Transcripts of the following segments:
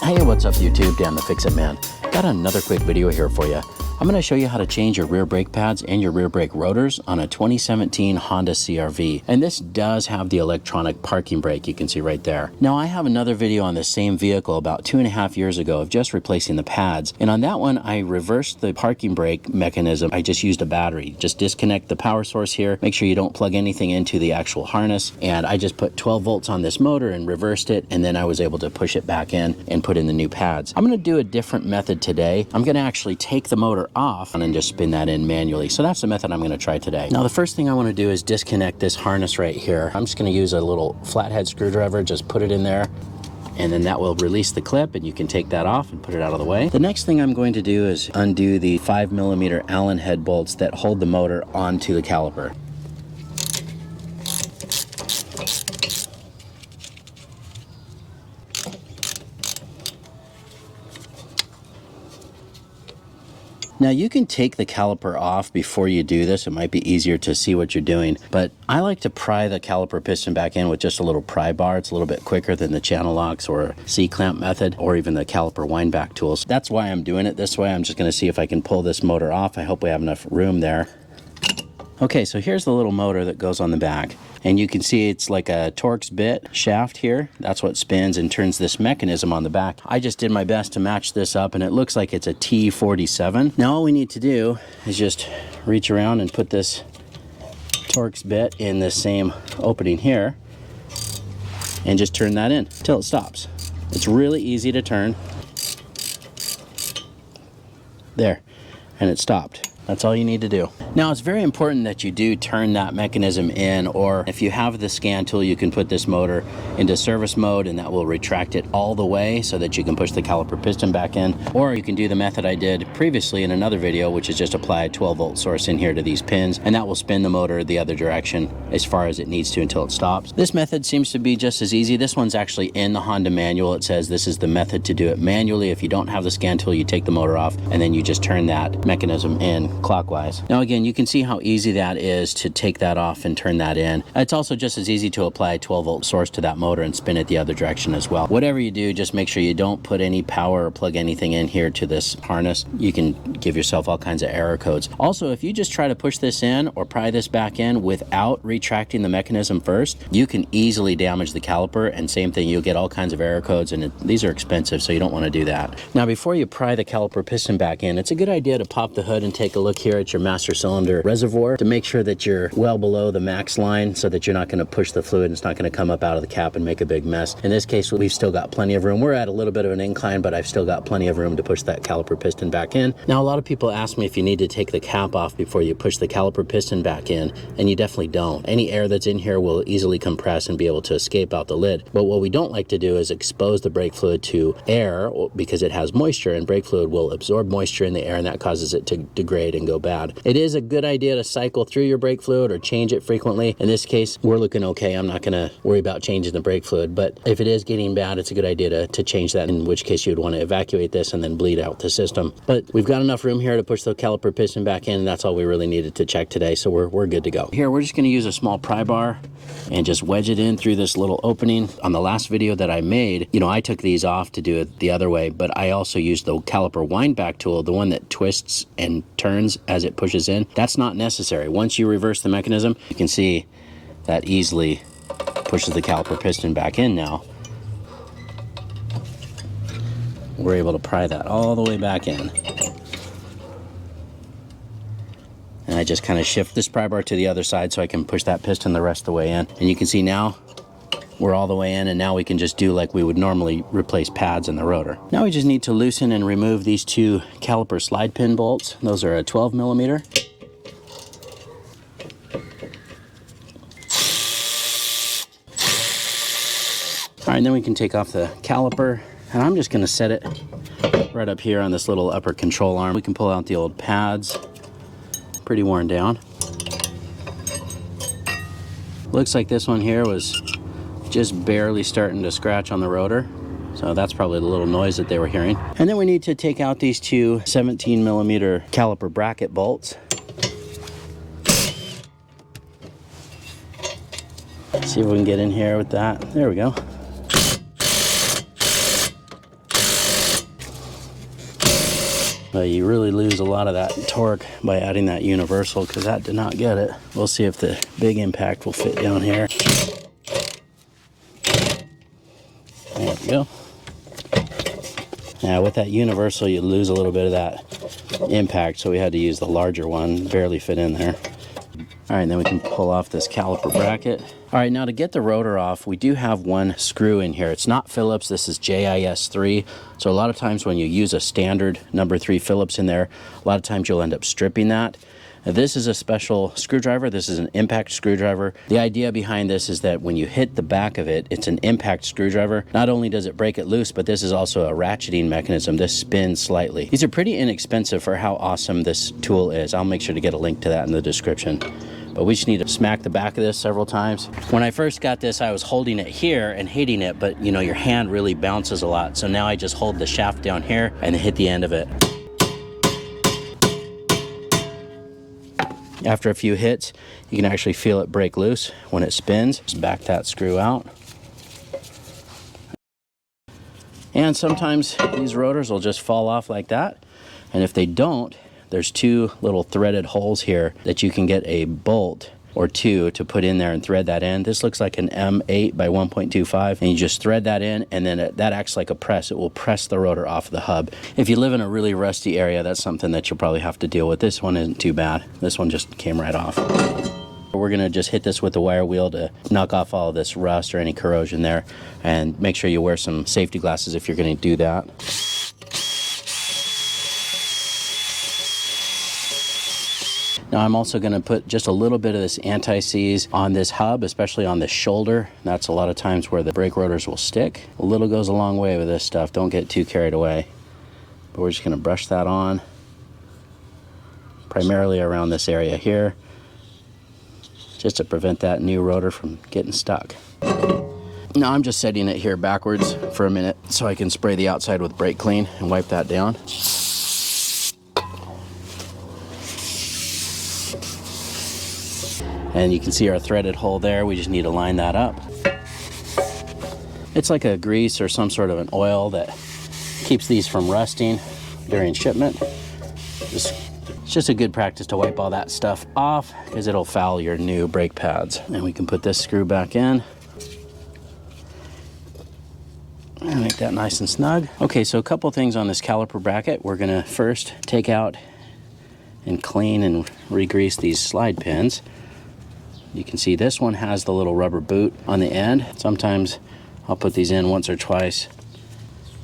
Hey, what's up YouTube? Dan the Fix-It Man. Got another quick video here for you. I'm going to show you how to change your rear brake pads and your rear brake rotors on a 2017 Honda CR-V. And this does have the electronic parking brake, you can see right there. Now I have another video on the same vehicle about 2.5 years ago of just replacing the pads. And on that one, I reversed the parking brake mechanism. I just used a battery. Just disconnect the power source here. Make sure you don't plug anything into the actual harness. And I just put 12 volts on this motor and reversed it. And then I was able to push it back in and put in the new pads. I'm going to do a different method today. I'm going to actually take the motor off and just spin that in manually. So that's the method I'm going to try today. Now the first thing I want to do is disconnect this harness right here. I'm just going to use a little flathead screwdriver, just put it in there, and then that will release the clip and you can take that off and put it out of the way. The next thing I'm going to do is undo the 5mm Allen head bolts that hold the motor onto the caliper. Now you can take the caliper off before you do this. It might be easier to see what you're doing, but I like to pry the caliper piston back in with just a little pry bar. It's a little bit quicker than the channel locks or C-clamp method or even the caliper wind back tools. That's why I'm doing it this way. I'm just going to see if I can pull this motor off. I hope we have enough room there. Okay, so here's the little motor that goes on the back. And you can see it's like a Torx bit shaft here. That's what spins and turns this mechanism on the back. I just did my best to match this up and it looks like it's a T-47. Now all we need to do is just reach around and put this Torx bit in this same opening here and just turn that in till it stops. It's really easy to turn. There, and it stopped. That's all you need to do. Now it's very important that you do turn that mechanism in, or if you have the scan tool, you can put this motor into service mode and that will retract it all the way so that you can push the caliper piston back in. Or you can do the method I did previously in another video, which is just apply a 12 volt source in here to these pins and that will spin the motor the other direction as far as it needs to until it stops. This method seems to be just as easy. This one's actually in the Honda manual. It says this is the method to do it manually. If you don't have the scan tool, you take the motor off and then you just turn that mechanism in clockwise. Now again, you can see how easy that is to take that off and turn that in. It's also just as easy to apply a 12 volt source to that motor and spin it the other direction as well. Whatever you do, just make sure you don't put any power or plug anything in here to this harness. You can give yourself all kinds of error codes. Also, if you just try to push this in or pry this back in without retracting the mechanism first, you can easily damage the caliper, and same thing, you'll get all kinds of error codes, and these are expensive, so you don't want to do that. Now before you pry the caliper piston back in, it's a good idea to pop the hood and take a look here at your master cylinder reservoir to make sure that you're well below the max line so that you're not going to push the fluid and it's not going to come up out of the cap and make a big mess. In this case, we've still got plenty of room. We're at a little bit of an incline, but I've still got plenty of room to push that caliper piston back in. Now, a lot of people ask me if you need to take the cap off before you push the caliper piston back in, and you definitely don't. Any air that's in here will easily compress and be able to escape out the lid. But what we don't like to do is expose the brake fluid to air because it has moisture, and brake fluid will absorb moisture in the air and that causes it to degrade and go bad. It is a good idea to cycle through your brake fluid or change it frequently. In this case, we're looking okay. I'm not going to worry about changing the brake fluid, but if it is getting bad, it's a good idea to change that, in which case you'd want to evacuate this and then bleed out the system. But we've got enough room here to push the caliper piston back in, and that's all we really needed to check today, so we're good to go. Here, we're just going to use a small pry bar and just wedge it in through this little opening. On the last video that I made, I took these off to do it the other way, but I also used the caliper wind back tool, the one that twists and turns as it pushes in. That's not necessary. Once you reverse the mechanism, you can see that easily pushes the caliper piston back in now. We're able to pry that all the way back in. And I just kind of shift this pry bar to the other side so I can push that piston the rest of the way in. And you can see now we're all the way in, and now we can just do like we would normally replace pads in the rotor. Now we just need to loosen and remove these two caliper slide pin bolts. Those are a 12mm. All right, and then we can take off the caliper, and I'm just going to set it right up here on this little upper control arm. We can pull out the old pads, pretty worn down. Looks like this one here was just barely starting to scratch on the rotor, so that's probably the little noise that they were hearing. And then we need to take out these two 17mm caliper bracket bolts. See if we can get in here with that. There we go. But you really lose a lot of that torque by adding that universal, because that did not get it. We'll see if the big impact will fit down here. There we go. Now with that universal, you lose a little bit of that impact, so we had to use the larger one. Barely fit in there. All right, then we can pull off this caliper bracket. All right, now to get the rotor off, we do have one screw in here. It's not Phillips, this is JIS 3. So a lot of times when you use a standard number 3 Phillips in there, a lot of times you'll end up stripping that. Now, this is a special screwdriver. This is an impact screwdriver. The idea behind this is that when you hit the back of it, it's an impact screwdriver. Not only does it break it loose, but this is also a ratcheting mechanism. This spins slightly. These are pretty inexpensive for how awesome this tool is. I'll make sure to get a link to that in the description. But we just need to smack the back of this several times. When I first got this, I was holding it here and hitting it, but you know, your hand really bounces a lot. So now I just hold the shaft down here and hit the end of it. After a few hits, you can actually feel it break loose when it spins. Just back that screw out. And sometimes these rotors will just fall off like that. And if they don't, there's two little threaded holes here that you can get a bolt or two to put in there and thread that in. This looks like an M8 by 1.25, and you just thread that in, and then that acts like a press. It will press the rotor off the hub. If you live in a really rusty area, that's something that you'll probably have to deal with. This one isn't too bad. This one just came right off. We're gonna just hit this with the wire wheel to knock off all of this rust or any corrosion there, and make sure you wear some safety glasses if you're gonna do that. Now I'm also going to put just a little bit of this anti-seize on this hub, especially on this shoulder. That's a lot of times where the brake rotors will stick. A little goes a long way with this stuff. Don't get too carried away. But we're just going to brush that on, primarily around this area here, just to prevent that new rotor from getting stuck. Now I'm just setting it here backwards for a minute so I can spray the outside with brake clean and wipe that down. And you can see our threaded hole there. We just need to line that up. It's like a grease or some sort of an oil that keeps these from rusting during shipment. It's just a good practice to wipe all that stuff off because it'll foul your new brake pads. And we can put this screw back in and make that nice and snug. Okay, so a couple things on this caliper bracket. We're gonna first take out and clean and re-grease these slide pins. You can see this one has the little rubber boot on the end. Sometimes I'll put these in once or twice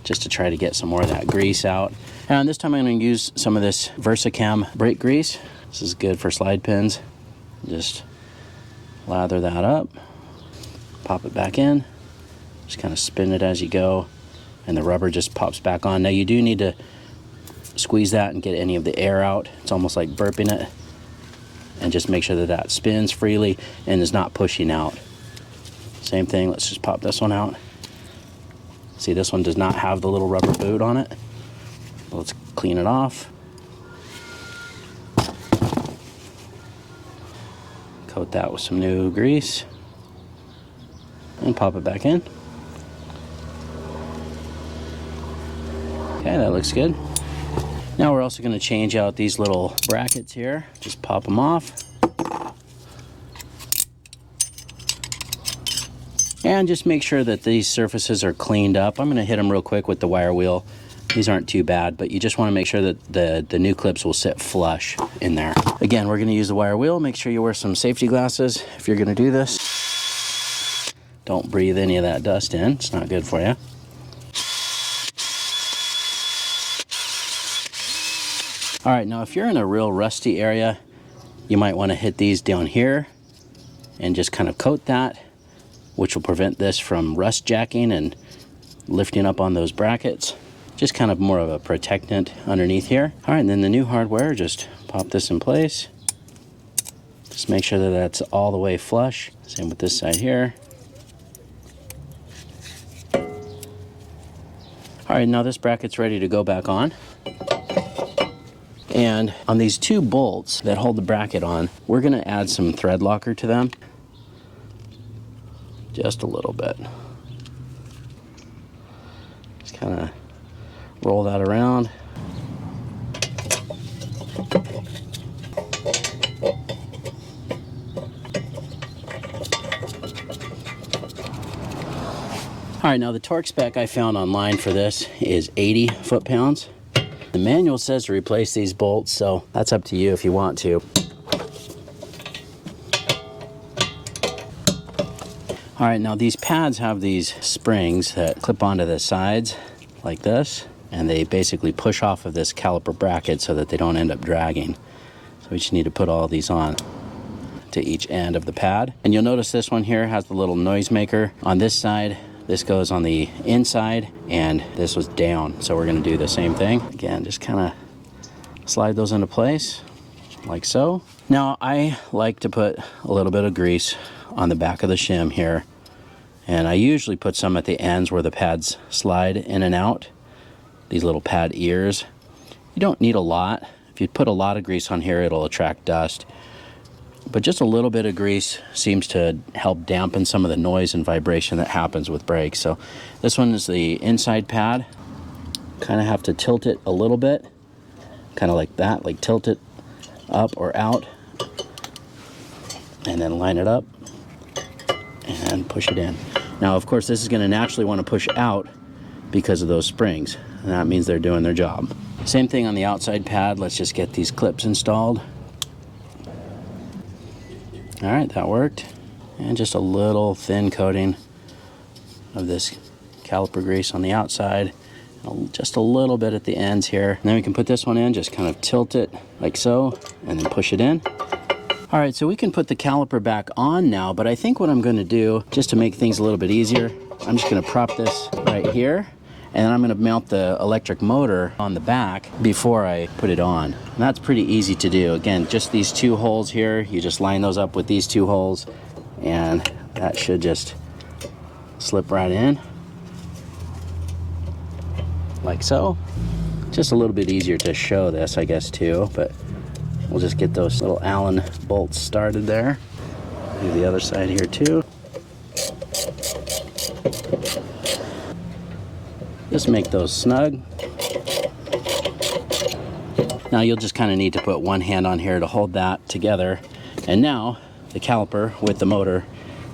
just to try to get some more of that grease out. And this time I'm going to use some of this VersaCam brake grease. This is good for slide pins. Just lather that up, pop it back in, just kind of spin it as you go, and the rubber just pops back on. Now you do need to squeeze that and get any of the air out. It's almost like burping it. And just make sure that that spins freely and is not pushing out. Same thing, let's just pop this one out. See, this one does not have the little rubber boot on it. Let's clean it off. Coat that with some new grease and pop it back in. Okay, that looks good. Now we're also going to change out these little brackets here. Just pop them off. And just make sure that these surfaces are cleaned up. I'm going to hit them real quick with the wire wheel. These aren't too bad, but you just want to make sure that the new clips will sit flush in there. Again, we're going to use the wire wheel. Make sure you wear some safety glasses if you're going to do this. Don't breathe any of that dust in. It's not good for you. All right, now if you're in a real rusty area, you might want to hit these down here and just kind of coat that, which will prevent this from rust jacking and lifting up on those brackets. Just kind of more of a protectant underneath here. All right, and then the new hardware, just pop this in place. Just make sure that that's all the way flush. Same with this side here. All right, now this bracket's ready to go back on. And on these two bolts that hold the bracket on, we're going to add some thread locker to them. Just a little bit. Just kind of roll that around. All right, now the torque spec I found online for this is 80 foot-pounds. The manual says to replace these bolts, so that's up to you if you want to. All right, now these pads have these springs that clip onto the sides like this, and they basically push off of this caliper bracket so that they don't end up dragging. So we just need to put all these on to each end of the pad. And you'll notice this one here has the little noisemaker on this side. This goes on the inside, and this was down. So we're gonna do the same thing. Again, just kind of slide those into place, like so. Now, I like to put a little bit of grease on the back of the shim here. And I usually put some at the ends where the pads slide in and out, these little pad ears. You don't need a lot. If you put a lot of grease on here, it'll attract dust. But just a little bit of grease seems to help dampen some of the noise and vibration that happens with brakes. So this one is the inside pad. Kind of have to tilt it a little bit, kind of like that, like tilt it up or out, and then line it up and push it in. Now, of course, this is going to naturally want to push out because of those springs, and that means they're doing their job. Same thing on the outside pad. Let's just get these clips installed. All right, that worked. And just a little thin coating of this caliper grease on the outside, just a little bit at the ends here. And then we can put this one in, just kind of tilt it like so, and then push it in. All right, so we can put the caliper back on now, but I think what I'm going to do, just to make things a little bit easier, I'm just going to prop this right here, and then I'm going to mount the electric motor on the back before I put it on. And that's pretty easy to do. Again, just these two holes here, you just line those up with these two holes, and that should just slip right in, like so. Just a little bit easier to show this, I guess, too, but we'll just get those little Allen bolts started there. Do the other side here too. Just make those snug. Now you'll just kind of need to put one hand on here to hold that together. And now the caliper with the motor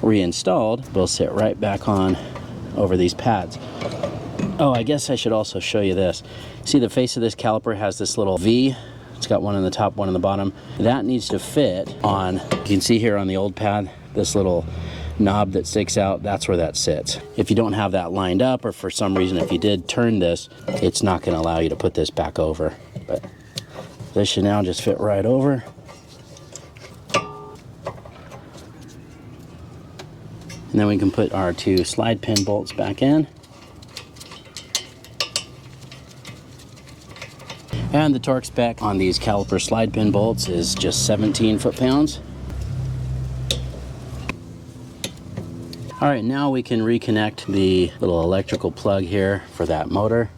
reinstalled will sit right back on over these pads. Oh, I guess I should also show you this. See, the face of this caliper has this little V. It's got one on the top, one on the bottom. That needs to fit on, you can see here on the old pad, this little knob that sticks out, that's where that sits. If you don't have that lined up, or for some reason if you did turn this, it's not going to allow you to put this back over. But this should now just fit right over. And then we can put our two slide pin bolts back in. And the torque spec on these caliper slide pin bolts is just 17 foot-pounds. All right, now we can reconnect the little electrical plug here for that motor.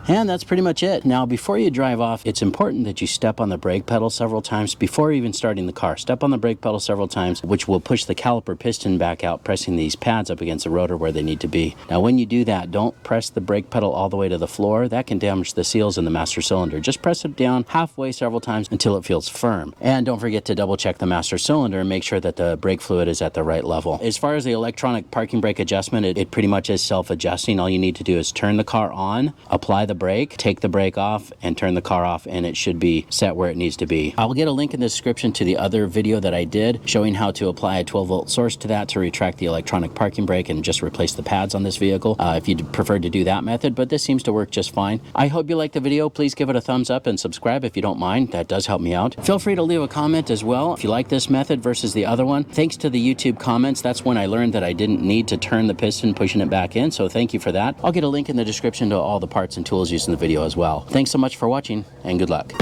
And that's pretty much it. Now, before you drive off, it's important that you step on the brake pedal several times before even starting the car. Step on the brake pedal several times, which will push the caliper piston back out, pressing these pads up against the rotor where they need to be. Now, when you do that, don't press the brake pedal all the way to the floor. That can damage the seals in the master cylinder. Just press it down halfway several times until it feels firm. And don't forget to double check the master cylinder and make sure that the brake fluid is at the right level. As far as the electronic parking brake adjustment, it pretty much is self-adjusting. All you need to do is turn the car on, apply the brake, take the brake off, and turn the car off, and it should be set where it needs to be. I'll get a link in the description to the other video that I did showing how to apply a 12-volt source to that to retract the electronic parking brake and just replace the pads on this vehicle if you'd prefer to do that method, but this seems to work just fine. I hope you liked the video. Please give it a thumbs up and subscribe if you don't mind. That does help me out. Feel free to leave a comment as well if you like this method versus the other one. Thanks to the YouTube comments, that's when I learned that I didn't need to turn the piston pushing it back in, so thank you for that. I'll get a link in the description to all the parts and tools used in the video as well. Thanks so much for watching, and good luck.